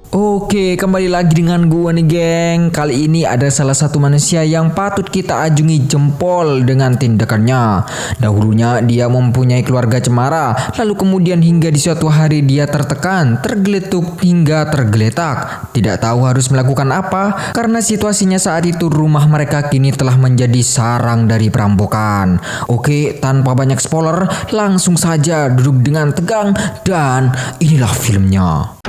Oke, kembali lagi dengan gua nih geng. Kali ini ada salah satu manusia yang patut kita ajungi jempol dengan tindakannya. Dahulunya dia mempunyai keluarga cemara, lalu kemudian hingga di suatu hari dia tertekan, tergeletuk hingga tergeletak. Tidak tahu harus melakukan apa karena situasinya saat itu rumah mereka kini telah menjadi sarang dari perampokan. Oke, tanpa banyak spoiler, langsung saja duduk dengan tegang dan inilah filmnya.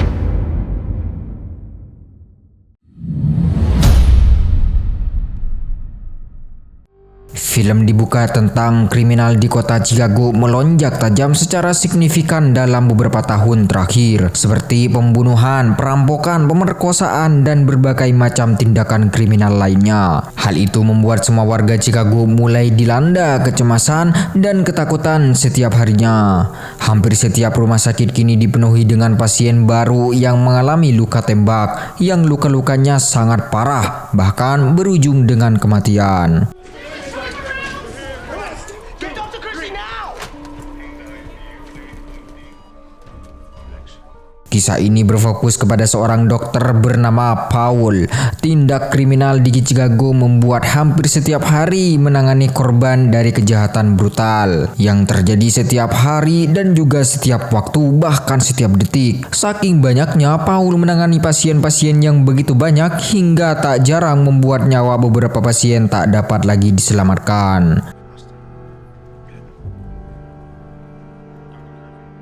Film dibuka tentang kriminal di kota Chicago melonjak tajam secara signifikan dalam beberapa tahun terakhir, seperti pembunuhan, perampokan, pemerkosaan, dan berbagai macam tindakan kriminal lainnya. Hal itu membuat semua warga Chicago mulai dilanda kecemasan dan ketakutan setiap harinya. Hampir setiap rumah sakit kini dipenuhi dengan pasien baru yang mengalami luka tembak, yang luka-lukanya sangat parah, bahkan berujung dengan kematian. Kisah ini berfokus kepada seorang dokter bernama Paul. Tindak kriminal di Chicago membuat hampir setiap hari menangani korban dari kejahatan brutal yang terjadi setiap hari dan juga setiap waktu, bahkan setiap detik. Saking banyaknya, Paul menangani pasien-pasien yang begitu banyak hingga tak jarang membuat nyawa beberapa pasien tak dapat lagi diselamatkan.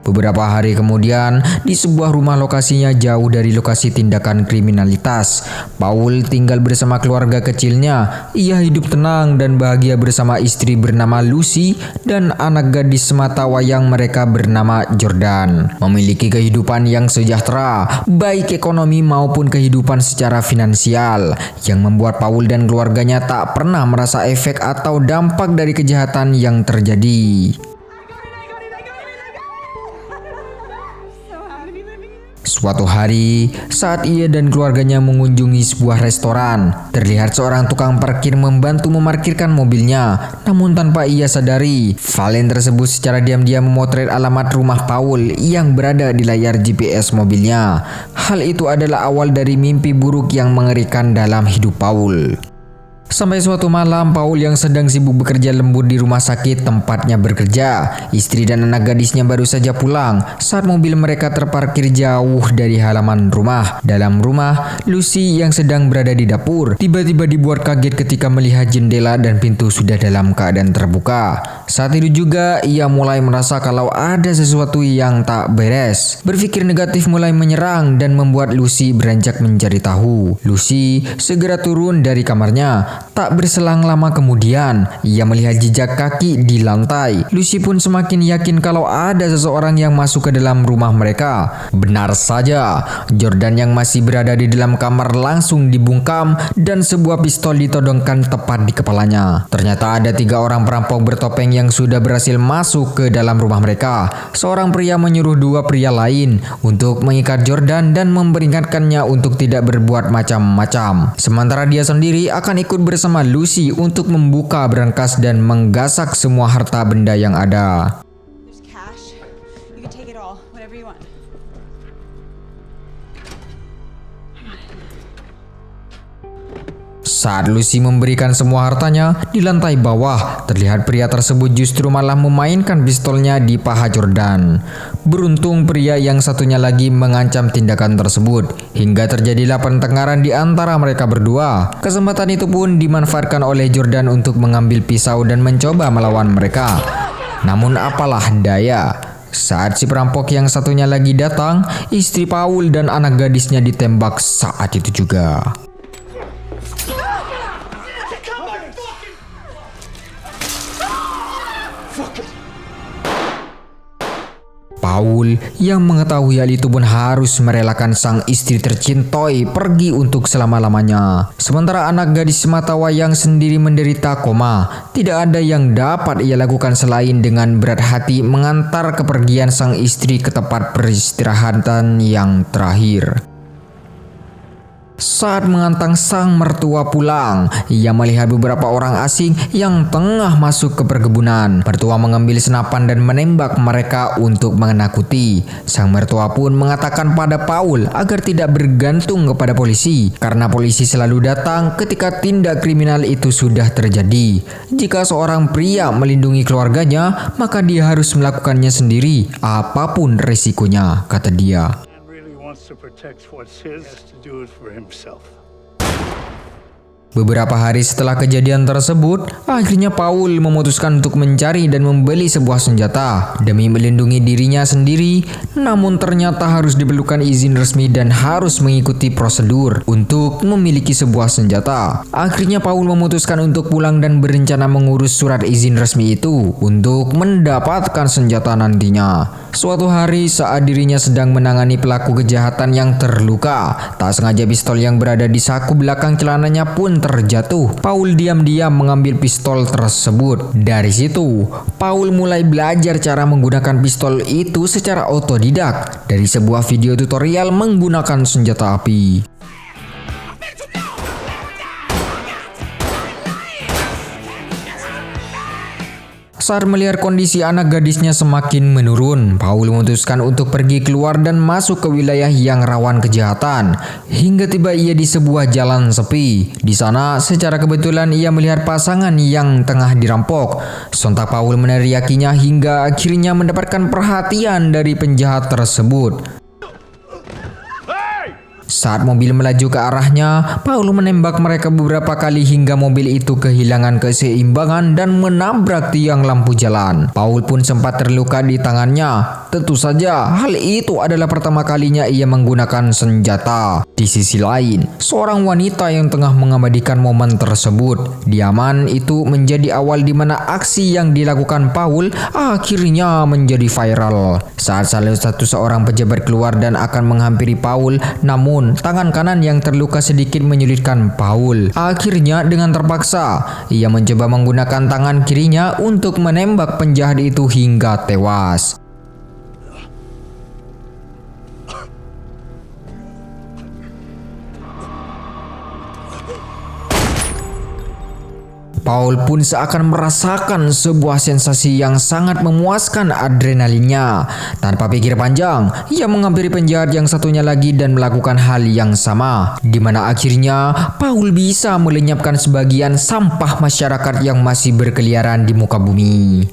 Beberapa hari kemudian, di sebuah rumah lokasinya jauh dari lokasi tindakan kriminalitas, Paul tinggal bersama keluarga kecilnya. Ia hidup tenang dan bahagia bersama istri bernama Lucy dan anak gadis semata wayang mereka bernama Jordan. Memiliki kehidupan yang sejahtera, baik ekonomi maupun kehidupan secara finansial, yang membuat Paul dan keluarganya tak pernah merasa efek atau dampak dari kejahatan yang terjadi. Suatu hari, saat ia dan keluarganya mengunjungi sebuah restoran, terlihat seorang tukang parkir membantu memarkirkan mobilnya. Namun tanpa ia sadari, Valen tersebut secara diam-diam memotret alamat rumah Paul yang berada di layar GPS mobilnya. Hal itu adalah awal dari mimpi buruk yang mengerikan dalam hidup Paul. Sampai suatu malam, Paul yang sedang sibuk bekerja lembur di rumah sakit tempatnya bekerja. Istri dan anak gadisnya baru saja pulang saat mobil mereka terparkir jauh dari halaman rumah. Dalam rumah, Lucy yang sedang berada di dapur tiba-tiba dibuat kaget ketika melihat jendela dan pintu sudah dalam keadaan terbuka. Saat itu juga ia mulai merasa kalau ada sesuatu yang tak beres. Berpikir negatif mulai menyerang dan membuat Lucy beranjak mencari tahu. Lucy segera turun dari kamarnya. Tak berselang lama kemudian, ia melihat jejak kaki di lantai. Lucy pun semakin yakin kalau ada seseorang yang masuk ke dalam rumah mereka. Benar saja, Jordan yang masih berada di dalam kamar langsung dibungkam dan sebuah pistol ditodongkan tepat di kepalanya. Ternyata ada 3 orang perampok bertopeng yang sudah berhasil masuk ke dalam rumah mereka. Seorang pria menyuruh 2 pria lain untuk mengikat Jordan dan memperingatkannya untuk tidak berbuat macam-macam. Sementara dia sendiri akan ikut bersama Lucy untuk membuka berangkas dan menggasak semua harta benda yang ada. Saat Lucy memberikan semua hartanya, di lantai bawah terlihat pria tersebut justru malah memainkan pistolnya di paha Jordan. Beruntung pria yang satunya lagi mengancam tindakan tersebut, hingga terjadilah pertengkaran di antara mereka berdua. Kesempatan itu pun dimanfaatkan oleh Jordan untuk mengambil pisau dan mencoba melawan mereka. Namun apalah daya, saat si perampok yang satunya lagi datang, istri Paul dan anak gadisnya ditembak saat itu juga. Paul yang mengetahui hal itu pun harus merelakan sang istri tercintai pergi untuk selama-lamanya. Sementara anak gadis semata wayang sendiri menderita koma. Tidak ada yang dapat ia lakukan selain dengan berat hati mengantar kepergian sang istri ke tempat peristirahatan yang terakhir. Saat mengantar sang mertua pulang, ia melihat beberapa orang asing yang tengah masuk ke perkebunan. Mertua mengambil senapan dan menembak mereka untuk menakuti. Sang mertua pun mengatakan pada Paul agar tidak bergantung kepada polisi, karena polisi selalu datang ketika tindak kriminal itu sudah terjadi. Jika seorang pria melindungi keluarganya, maka dia harus melakukannya sendiri, apapun resikonya, kata dia. To protect what's his, has to do it for himself. Beberapa hari setelah kejadian tersebut, akhirnya Paul memutuskan untuk mencari dan membeli sebuah senjata demi melindungi dirinya sendiri. Namun ternyata harus diperlukan izin resmi dan harus mengikuti prosedur untuk memiliki sebuah senjata. Akhirnya Paul memutuskan untuk pulang dan berencana mengurus surat izin resmi itu untuk mendapatkan senjata nantinya. Suatu hari saat dirinya sedang menangani pelaku kejahatan yang terluka, tak sengaja pistol yang berada di saku belakang celananya pun terjatuh. Paul diam-diam mengambil pistol tersebut. Dari situ, Paul mulai belajar cara menggunakan pistol itu secara otodidak dari sebuah video tutorial menggunakan senjata api. Saat melihat kondisi anak gadisnya semakin menurun, Paul memutuskan untuk pergi keluar dan masuk ke wilayah yang rawan kejahatan. Hingga tiba ia di sebuah jalan sepi. Di sana, secara kebetulan ia melihat pasangan yang tengah dirampok. Sontak Paul meneriakinya hingga akhirnya mendapatkan perhatian dari penjahat tersebut. Saat mobil melaju ke arahnya, Paul menembak mereka beberapa kali hingga mobil itu kehilangan keseimbangan dan menabrak tiang lampu jalan. Paul pun sempat terluka di tangannya. Tentu saja, hal itu adalah pertama kalinya ia menggunakan senjata. Di sisi lain, seorang wanita yang tengah mengabadikan momen tersebut. Diaman itu menjadi awal di mana aksi yang dilakukan Paul akhirnya menjadi viral. Saat salah satu seorang pejabat keluar dan akan menghampiri Paul, namun tangan kanan yang terluka sedikit menyulitkan Paul. Akhirnya dengan terpaksa, ia mencoba menggunakan tangan kirinya untuk menembak penjahat itu hingga tewas. Paul pun seakan merasakan sebuah sensasi yang sangat memuaskan adrenalinnya. Tanpa pikir panjang, ia menghampiri penjahat yang satunya lagi dan melakukan hal yang sama, di mana akhirnya Paul bisa melenyapkan sebagian sampah masyarakat yang masih berkeliaran di muka bumi.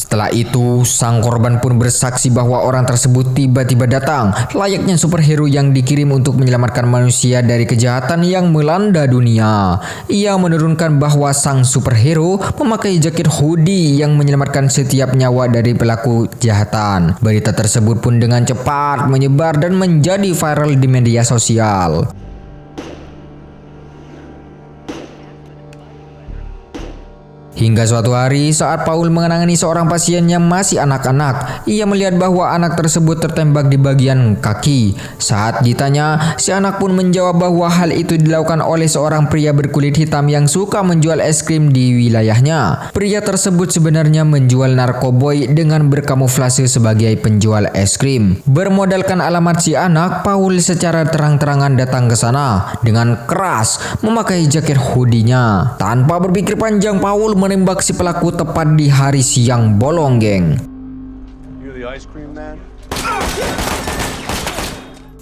Setelah itu, sang korban pun bersaksi bahwa orang tersebut tiba-tiba datang, layaknya superhero yang dikirim untuk menyelamatkan manusia dari kejahatan yang melanda dunia. Ia menurunkan bahwa sang superhero memakai jaket hoodie yang menyelamatkan setiap nyawa dari pelaku kejahatan. Berita tersebut pun dengan cepat menyebar dan menjadi viral di media sosial. Hingga suatu hari saat Paul menangani seorang pasien yang masih anak-anak, ia melihat bahwa anak tersebut tertembak di bagian kaki. Saat ditanya, si anak pun menjawab bahwa hal itu dilakukan oleh seorang pria berkulit hitam yang suka menjual es krim di wilayahnya. Pria tersebut sebenarnya menjual narkoboy dengan berkamuflase sebagai penjual es krim. Bermodalkan alamat si anak, Paul secara terang-terangan datang ke sana dengan keras memakai jaket hoodie-nya. Tanpa berpikir panjang, Paul menembak si pelaku tepat di hari siang bolong, geng.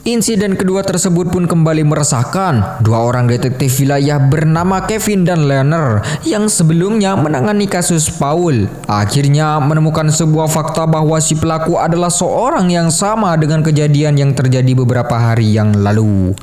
Insiden kedua tersebut pun kembali meresahkan. Dua orang detektif wilayah bernama Kevin dan Leonard yang sebelumnya menangani kasus Paul akhirnya menemukan sebuah fakta bahwa si pelaku adalah seorang yang sama dengan kejadian yang terjadi beberapa hari yang lalu.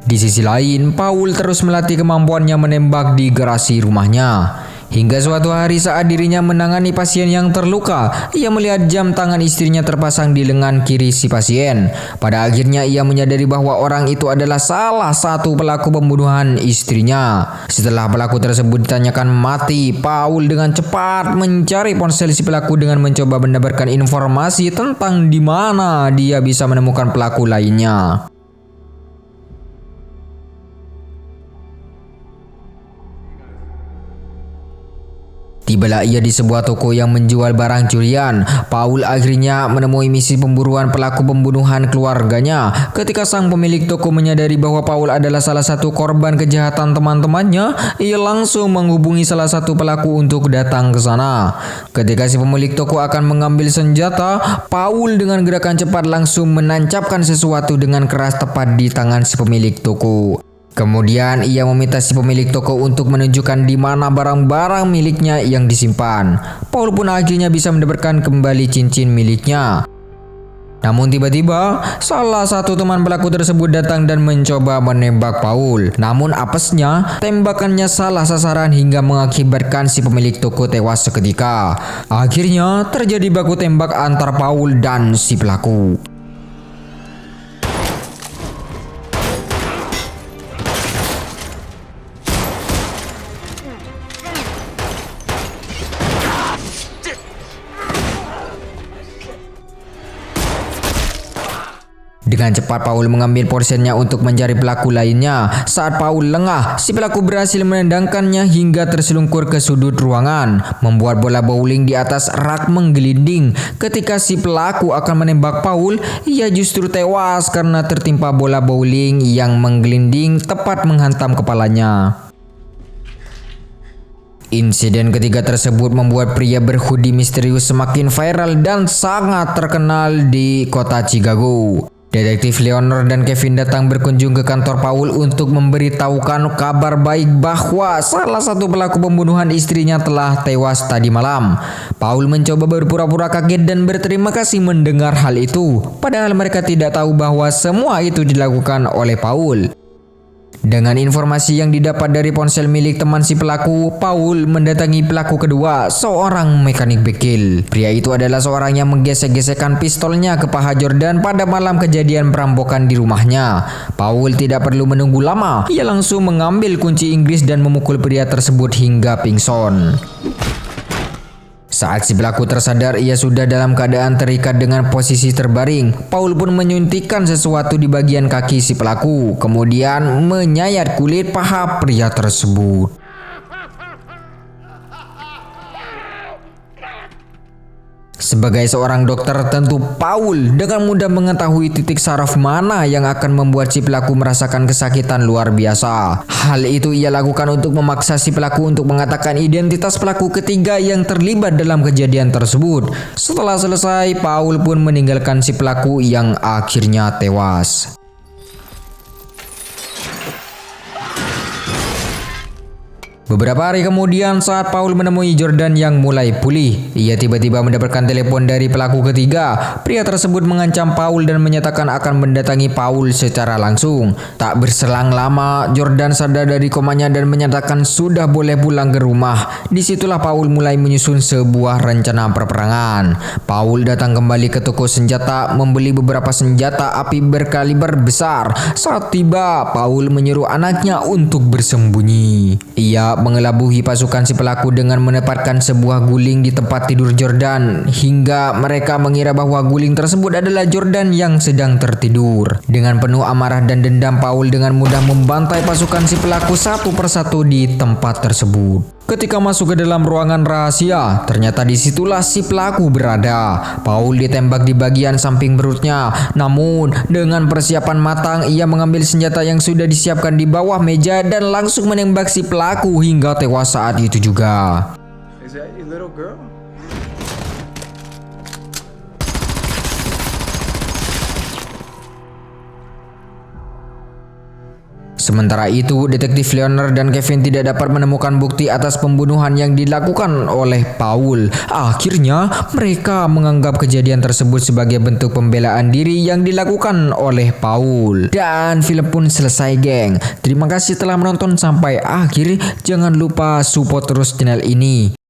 Di sisi lain, Paul terus melatih kemampuannya menembak di garasi rumahnya. Hingga suatu hari saat dirinya menangani pasien yang terluka, ia melihat jam tangan istrinya terpasang di lengan kiri si pasien. Pada akhirnya ia menyadari bahwa orang itu adalah salah satu pelaku pembunuhan istrinya. Setelah pelaku tersebut ditanyakan mati, Paul dengan cepat mencari ponsel si pelaku dengan mencoba mendapatkan informasi tentang di mana dia bisa menemukan pelaku lainnya. Tibalah ia di sebuah toko yang menjual barang curian. Paul akhirnya menemui misi pemburuan pelaku pembunuhan keluarganya. Ketika sang pemilik toko menyadari bahwa Paul adalah salah satu korban kejahatan teman-temannya, ia langsung menghubungi salah satu pelaku untuk datang ke sana. Ketika si pemilik toko akan mengambil senjata, Paul dengan gerakan cepat langsung menancapkan sesuatu dengan keras tepat di tangan si pemilik toko. Kemudian ia meminta si pemilik toko untuk menunjukkan di mana barang-barang miliknya yang disimpan. Paul pun akhirnya bisa mendapatkan kembali cincin miliknya. Namun tiba-tiba salah satu teman pelaku tersebut datang dan mencoba menembak Paul. Namun apesnya tembakannya salah sasaran hingga mengakibatkan si pemilik toko tewas seketika. Akhirnya terjadi baku tembak antar Paul dan si pelaku. Dengan cepat Paul mengambil porsennya untuk mencari pelaku lainnya. Saat Paul lengah, si pelaku berhasil menendangkannya hingga terselungkur ke sudut ruangan, membuat bola bowling di atas rak menggelinding. Ketika si pelaku akan menembak Paul, ia justru tewas karena tertimpa bola bowling yang menggelinding tepat menghantam kepalanya. Insiden ketiga tersebut membuat pria berhoodie misterius semakin viral dan sangat terkenal di kota Chicago. Detektif Leonard dan Kevin datang berkunjung ke kantor Paul untuk memberitahukan kabar baik bahwa salah satu pelaku pembunuhan istrinya telah tewas tadi malam. Paul mencoba berpura-pura kaget dan berterima kasih mendengar hal itu, padahal mereka tidak tahu bahwa semua itu dilakukan oleh Paul. Dengan informasi yang didapat dari ponsel milik teman si pelaku, Paul mendatangi pelaku kedua, seorang mekanik bengkel. Pria itu adalah seorang yang menggesek-gesekkan pistolnya ke paha Jordan pada malam kejadian perampokan di rumahnya. Paul tidak perlu menunggu lama, ia langsung mengambil kunci Inggris dan memukul pria tersebut hingga pingsan. Saat si pelaku tersadar, ia sudah dalam keadaan terikat dengan posisi terbaring. Paul pun menyuntikkan sesuatu di bagian kaki si pelaku, kemudian menyayat kulit paha pria tersebut. Sebagai seorang dokter, tentu Paul dengan mudah mengetahui titik saraf mana yang akan membuat si pelaku merasakan kesakitan luar biasa. Hal itu ia lakukan untuk memaksa si pelaku untuk mengatakan identitas pelaku ketiga yang terlibat dalam kejadian tersebut. Setelah selesai, Paul pun meninggalkan si pelaku yang akhirnya tewas. Beberapa hari kemudian, saat Paul menemui Jordan yang mulai pulih, ia tiba-tiba mendapatkan telepon dari pelaku ketiga. Pria tersebut mengancam Paul dan menyatakan akan mendatangi Paul secara langsung. Tak berselang lama, Jordan sadar dari komanya dan menyatakan sudah boleh pulang ke rumah. Disitulah Paul mulai menyusun sebuah rencana perperangan. Paul datang kembali ke toko senjata, membeli beberapa senjata api berkaliber besar. Saat tiba, Paul menyuruh anaknya untuk bersembunyi. Ia mengelabuhi pasukan si pelaku dengan menempatkan sebuah guling di tempat tidur Jordan hingga mereka mengira bahwa guling tersebut adalah Jordan yang sedang tertidur. Dengan penuh amarah dan dendam, Paul dengan mudah membantai pasukan si pelaku satu persatu di tempat tersebut. Ketika masuk ke dalam ruangan rahasia, ternyata disitulah si pelaku berada. Paul ditembak di bagian samping perutnya. Namun dengan persiapan matang, ia mengambil senjata yang sudah disiapkan di bawah meja dan langsung menembak si pelaku hingga tewas saat itu juga. Is that your little girl? Sementara itu, detektif Leonard dan Kevin tidak dapat menemukan bukti atas pembunuhan yang dilakukan oleh Paul. Akhirnya, mereka menganggap kejadian tersebut sebagai bentuk pembelaan diri yang dilakukan oleh Paul. Dan film pun selesai, geng. Terima kasih telah menonton sampai akhir. Jangan lupa support terus channel ini.